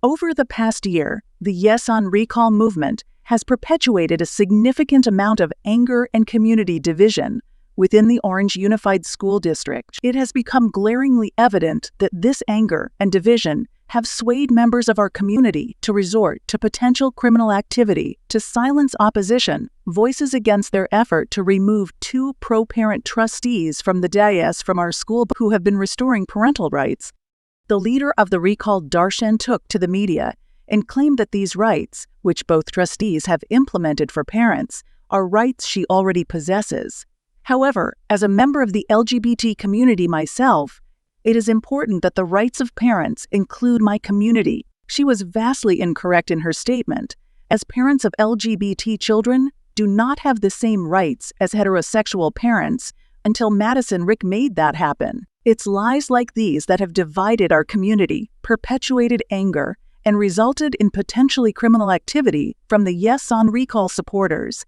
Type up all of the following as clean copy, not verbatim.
Over the past year, the Yes on Recall movement has perpetuated a significant amount of anger and community division within the Orange Unified School District. It has become glaringly evident that this anger and division have swayed members of our community to resort to potential criminal activity to silence opposition voices against their effort to remove two pro-parent trustees from the dais from our school who have been restoring parental rights. The leader of the recall, Narration, took to the media and claimed that these rights, which both trustees have implemented for parents, are rights she already possesses. However, as a member of the LGBT community myself, it is important that the rights of parents include my community. She was vastly incorrect in her statement, as parents of LGBT children do not have the same rights as heterosexual parents until Madison Rick made that happen. It's lies like these that have divided our community, perpetuated anger, and resulted in potentially criminal activity from the Yes on Recall supporters.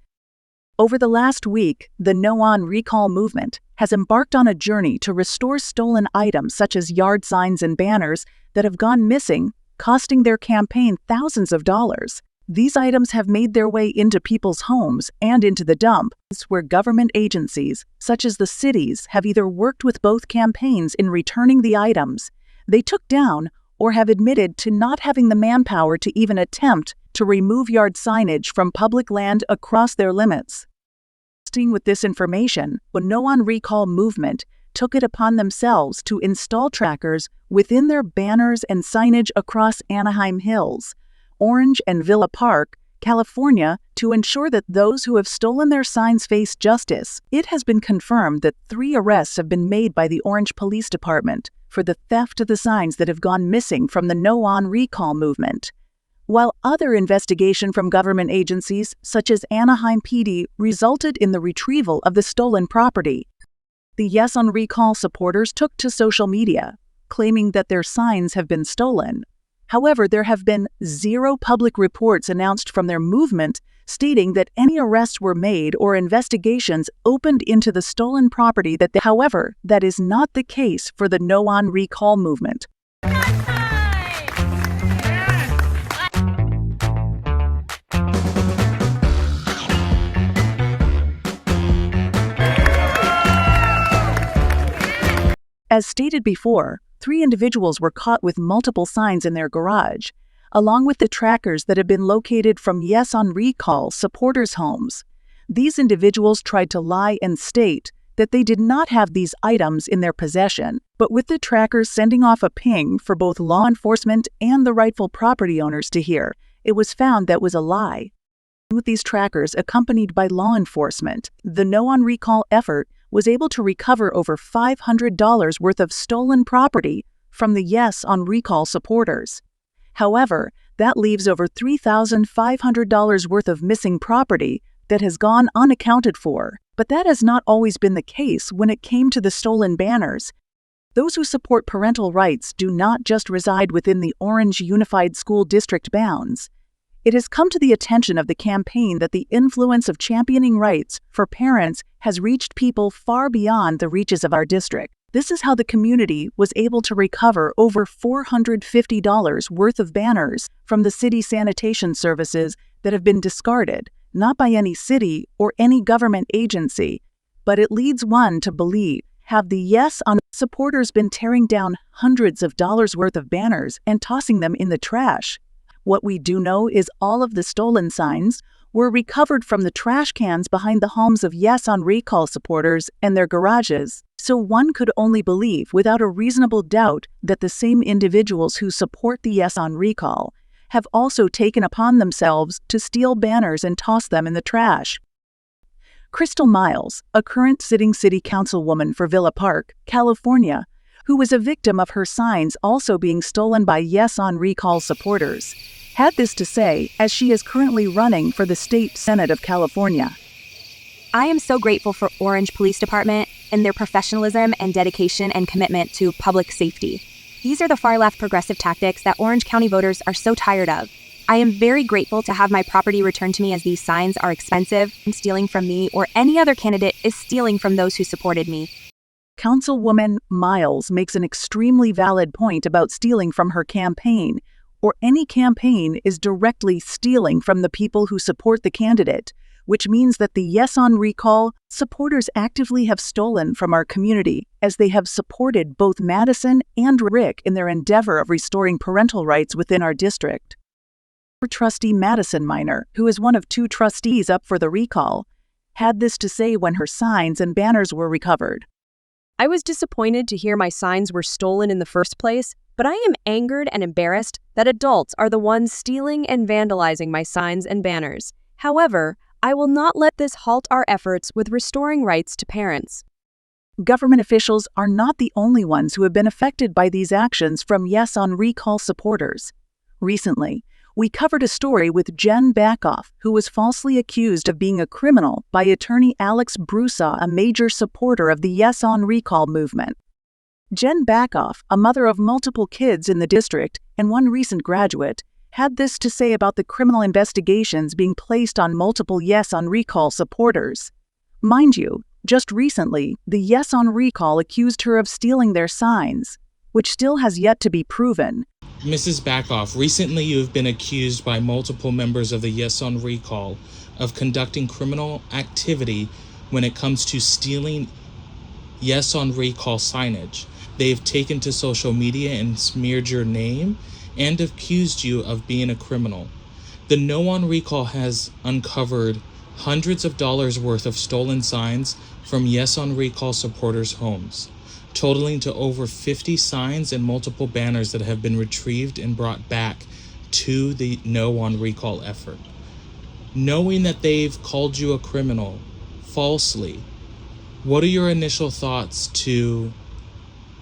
Over the last week, the No on Recall movement has embarked on a journey to restore stolen items such as yard signs and banners that have gone missing, costing their campaign thousands of dollars. These items have made their way into people's homes and into the dump, where government agencies, such as the cities, have either worked with both campaigns in returning the items they took down or have admitted to not having the manpower to even attempt to remove yard signage from public land across their limits. With this information, the No on Recall movement took it upon themselves to install trackers within their banners and signage across Anaheim Hills, Orange, and Villa Park, California, to ensure that those who have stolen their signs face justice. It has been confirmed that 3 arrests have been made by the Orange Police Department for the theft of the signs that have gone missing from the No on Recall movement, while other investigation from government agencies, such as Anaheim PD, resulted in the retrieval of the stolen property. The Yes on Recall supporters took to social media, claiming that their signs have been stolen. However, there have been 0 public reports announced from their movement stating that any arrests were made or investigations opened into the stolen property. However, that is not the case for the No on Recall movement. As stated before, 3 individuals were caught with multiple signs in their garage, along with the trackers that had been located from Yes on Recall supporters' homes. These individuals tried to lie and state that they did not have these items in their possession, but with the trackers sending off a ping for both law enforcement and the rightful property owners to hear, it was found that was a lie. With these trackers accompanied by law enforcement, the No on Recall effort was able to recover over $500 worth of stolen property from the Yes on Recall supporters. However, that leaves over $3,500 worth of missing property that has gone unaccounted for. But that has not always been the case when it came to the stolen banners. Those who support parental rights do not just reside within the Orange Unified School District bounds. It has come to the attention of the campaign that the influence of championing rights for parents has reached people far beyond the reaches of our district. This is how the community was able to recover over $450 worth of banners from the city sanitation services that have been discarded, not by any city or any government agency, but it leads one to believe, have the Yes on supporters been tearing down hundreds of dollars worth of banners and tossing them in the trash? What we do know is all of the stolen signs were recovered from the trash cans behind the homes of Yes on Recall supporters and their garages, so one could only believe without a reasonable doubt that the same individuals who support the Yes on Recall have also taken upon themselves to steal banners and toss them in the trash. Crystal Miles, a current sitting city councilwoman for Villa Park, California, who was a victim of her signs also being stolen by Yes on Recall supporters, had this to say as she is currently running for the State Senate of California. I am so grateful for Orange Police Department and their professionalism and dedication and commitment to public safety. These are the far-left progressive tactics that Orange County voters are so tired of. I am very grateful to have my property returned to me, as these signs are expensive, and stealing from me or any other candidate is stealing from those who supported me. Councilwoman Miles makes an extremely valid point about stealing from her campaign or any campaign is directly stealing from the people who support the candidate, which means that the Yes on Recall supporters actively have stolen from our community, as they have supported both Madison and Rick in their endeavor of restoring parental rights within our district. Trustee Madison Minor, who is one of 2 trustees up for the recall, had this to say when her signs and banners were recovered. I was disappointed to hear my signs were stolen in the first place, but I am angered and embarrassed that adults are the ones stealing and vandalizing my signs and banners. However, I will not let this halt our efforts with restoring rights to parents. Government officials are not the only ones who have been affected by these actions from Yes on Recall supporters. Recently, we covered a story with Jen Backoff, who was falsely accused of being a criminal by attorney Alex Broussard, a major supporter of the Yes on Recall movement. Jen Backoff, a mother of multiple kids in the district and one recent graduate, had this to say about the criminal investigations being placed on multiple Yes on Recall supporters. Mind you, just recently, the Yes on Recall accused her of stealing their signs, which still has yet to be proven. Mrs. Backoff, recently you have been accused by multiple members of the Yes on Recall of conducting criminal activity when it comes to stealing Yes on Recall signage. They have taken to social media and smeared your name and accused you of being a criminal. The No on Recall has uncovered hundreds of dollars worth of stolen signs from Yes on Recall supporters' homes, totaling to over 50 signs and multiple banners that have been retrieved and brought back to the No on Recall effort. Knowing that they've called you a criminal falsely, what are your initial thoughts to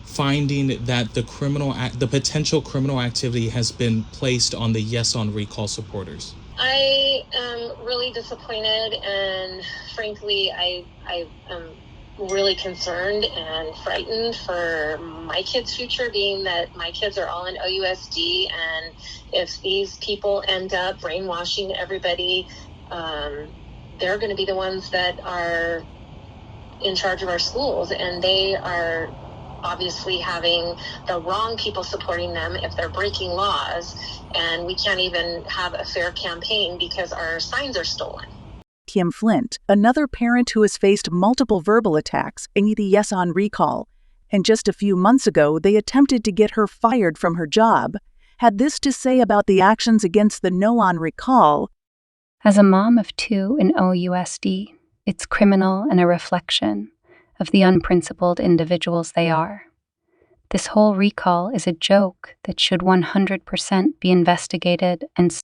finding that the potential criminal activity has been placed on the Yes on Recall supporters? I am really disappointed, and frankly, I am really concerned and frightened for my kids' future, being that my kids are all in OUSD, and if these people end up brainwashing everybody, they're going to be the ones that are in charge of our schools, and they are obviously having the wrong people supporting them if they're breaking laws, and we can't even have a fair campaign because our signs are stolen. Kim Flint, another parent who has faced multiple verbal attacks in the Yes on Recall, and just a few months ago they attempted to get her fired from her job, had this to say about the actions against the No on Recall. As a mom of 2 in OUSD, it's criminal and a reflection of the unprincipled individuals they are. This whole recall is a joke that should 100% be investigated and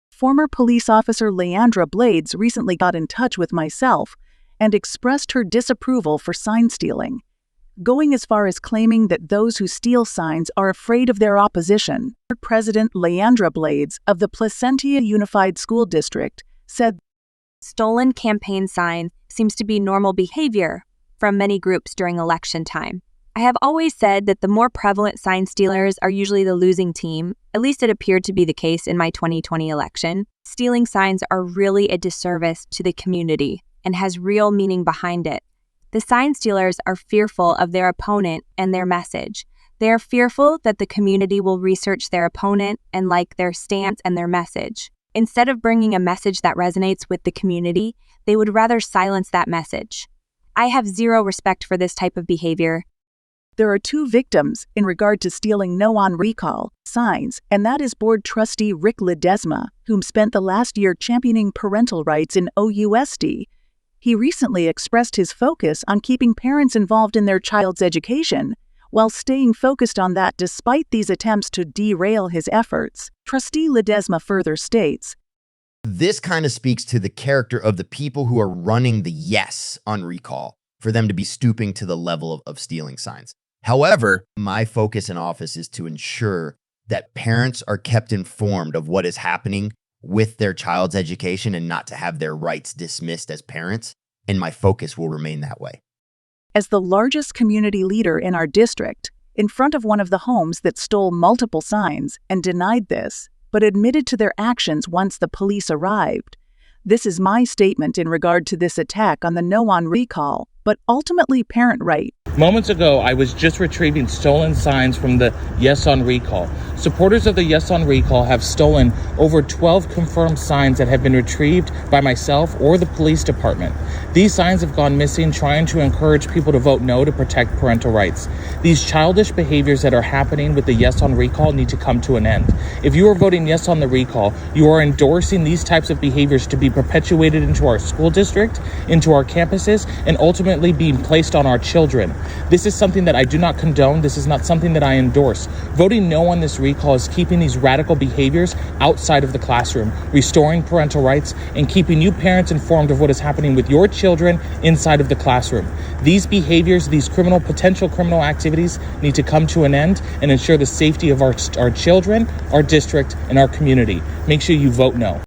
Former police officer Leandra Blades recently got in touch with myself and expressed her disapproval for sign stealing, going as far as claiming that those who steal signs are afraid of their opposition. President Leandra Blades of the Placentia Unified School District said, Stolen campaign signs seems to be normal behavior from many groups during election time. I have always said that the more prevalent sign stealers are usually the losing team. At least it appeared to be the case in my 2020 election. Stealing signs are really a disservice to the community and has real meaning behind it. The sign stealers are fearful of their opponent and their message. They are fearful that the community will research their opponent and like their stance and their message. Instead of bringing a message that resonates with the community, they would rather silence that message. I have zero respect for this type of behavior. There are 2 victims in regard to stealing No on Recall signs, and that is board trustee Rick Ledesma, whom spent the last year championing parental rights in OUSD. He recently expressed his focus on keeping parents involved in their child's education, while staying focused on that despite these attempts to derail his efforts. Trustee Ledesma further states, This kind of speaks to the character of the people who are running the Yes on Recall, for them to be stooping to the level of stealing signs. However, my focus in office is to ensure that parents are kept informed of what is happening with their child's education and not to have their rights dismissed as parents, and my focus will remain that way. As the largest community leader in our district, in front of one of the homes that stole multiple signs and denied this, but admitted to their actions once the police arrived, this is my statement in regard to this attack on the No on Recall, but ultimately parent right. Moments ago, I was just retrieving stolen signs from the Yes on Recall. Supporters of the Yes on Recall have stolen over 12 confirmed signs that have been retrieved by myself or the police department. These signs have gone missing, trying to encourage people to vote no to protect parental rights. These childish behaviors that are happening with the Yes on Recall need to come to an end. If you are voting yes on the recall, you are endorsing these types of behaviors to be perpetuated into our school district, into our campuses, and ultimately being placed on our children. This is something that I do not condone. This is not something that I endorse. Voting no on this recall is keeping these radical behaviors outside of the classroom, restoring parental rights, and keeping you parents informed of what is happening with your children inside of the classroom. These behaviors, these potential criminal activities need to come to an end and ensure the safety of our children, our district, and our community. Make sure you vote no.